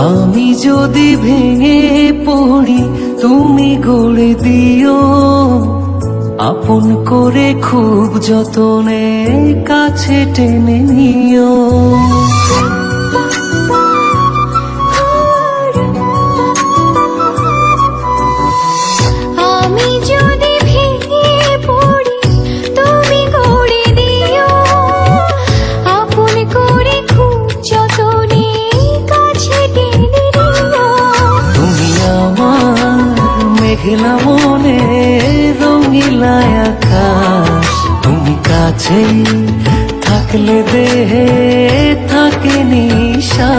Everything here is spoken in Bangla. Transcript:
আমি যদি ভেঙে পড়ি তুমি গড়ে দিও, আপন করে খুব যতনে কাছে টেনে নিও। আমি যদি ভেঙে পড়ি তুমি গড়ে দিও, আপন করে খুব যতনে কাছে টেনে নিও। তুমি আমার মেঘলা মনে রঙিলা আকাশ, তুমি কাছেই থাকলে দেহে থাকে নিশা।